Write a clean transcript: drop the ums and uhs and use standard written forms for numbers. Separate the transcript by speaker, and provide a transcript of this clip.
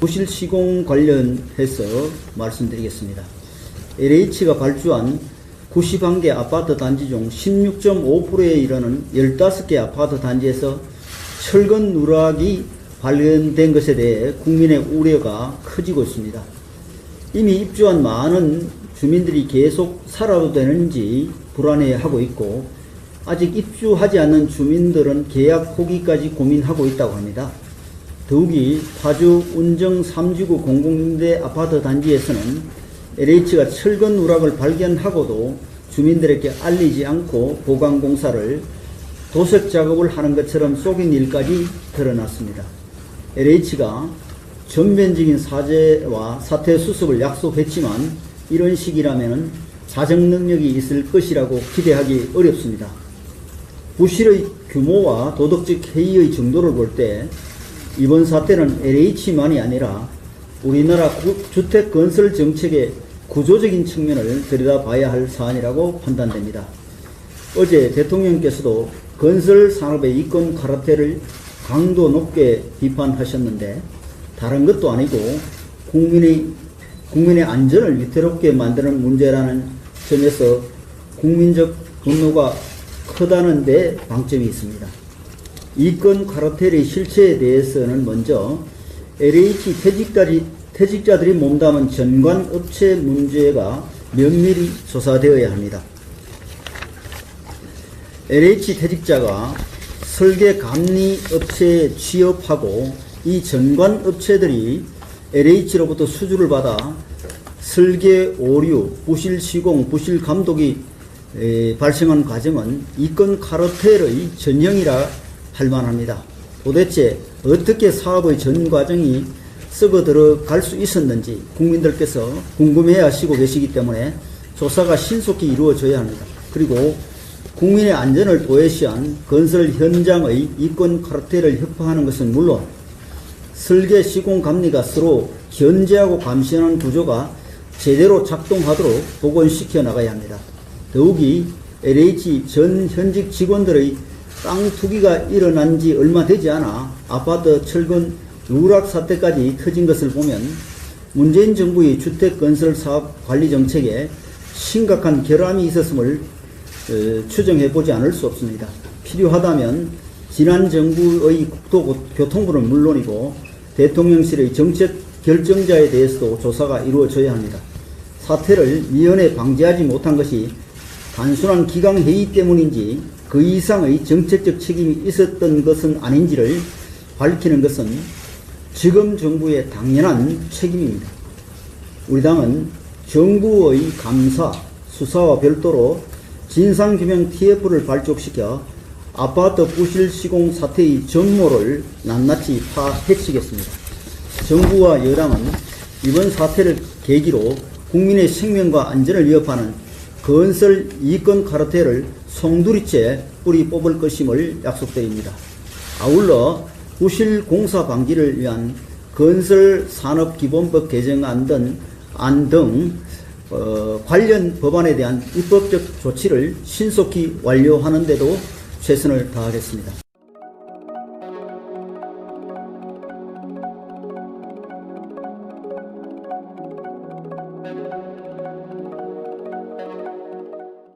Speaker 1: 부실 시공 관련해서 말씀드리겠습니다. LH가 발주한 91개 아파트 단지 중 16.5%에 이르는 15개 아파트 단지에서 철근 누락이 발견된 것에 대해 국민의 우려가 커지고 있습니다. 이미 입주한 많은 주민들이 계속 살아도 되는지 불안해하고 있고, 아직 입주하지 않는 주민들은 계약 포기까지 고민하고 있다고 합니다. 더욱이 파주 운정 3지구 공공임대 아파트 단지에서는 LH가 철근 누락을 발견하고도 주민들에게 알리지 않고 보강공사를 도색 작업을 하는 것처럼 속인 일까지 드러났습니다. LH가 전면적인 사죄와 사태 수습을 약속했지만 이런 식이라면 자정 능력이 있을 것이라고 기대하기 어렵습니다. 부실의 규모와 도덕적 해이의 정도를 볼 때 이번 사태는 LH만이 아니라 우리나라 주택 건설 정책의 구조적인 측면을 들여다봐야 할 사안이라고 판단됩니다. 어제 대통령께서도 건설 산업의 이권 카르텔을 강도 높게 비판하셨는데, 다른 것도 아니고 국민의 안전을 위태롭게 만드는 문제라는 점에서 국민적 분노가 크다는 데 방점이 있습니다. 이권 카르텔의 실체에 대해서는 먼저 LH 퇴직자들이 몸담은 전관업체 문제가 면밀히 조사되어야 합니다. LH 퇴직자가 설계 감리 업체에 취업하고 이 전관업체들이 LH로부터 수주를 받아 설계 오류, 부실 시공, 부실 감독이 발생한 과정은 이권 카르텔의 전형이라 할 만합니다. 도대체 어떻게 사업의 전 과정이 썩어 들어갈 수 있었는지 국민들께서 궁금해 하시고 계시기 때문에 조사가 신속히 이루어져야 합니다. 그리고 국민의 안전을 도외시한 건설 현장의 이권 카르텔을 협파하는 것은 물론 설계 시공 감리가 서로 견제하고 감시하는 구조가 제대로 작동하도록 복원시켜 나가야 합니다. 더욱이 LH 전 현직 직원들의 땅 투기가 일어난 지 얼마 되지 않아 아파트 철근 누락 사태까지 터진 것을 보면 문재인 정부의 주택건설 사업 관리 정책에 심각한 결함이 있었음을 추정해보지 않을 수 없습니다. 필요하다면 지난 정부의 국토교통부는 물론이고 대통령실의 정책 결정자에 대해서도 조사가 이루어져야 합니다. 사태를 미연에 방지하지 못한 것이 단순한 기강회의 때문인지 그 이상의 정책적 책임이 있었던 것은 아닌지를 밝히는 것은 지금 정부의 당연한 책임입니다. 우리 당은 정부의 감사, 수사와 별도로 진상규명 TF를 발족시켜 아파트 부실 시공 사태의 전모를 낱낱이 파헤치겠습니다. 정부와 여당은 이번 사태를 계기로 국민의 생명과 안전을 위협하는 건설 이권 카르텔을 송두리째 뿌리 뽑을 것임을 약속드립니다. 아울러 부실 공사 방지를 위한 건설산업기본법 개정안 등 관련 법안에 대한 입법적 조치를 신속히 완료하는 데도 최선을 다하겠습니다.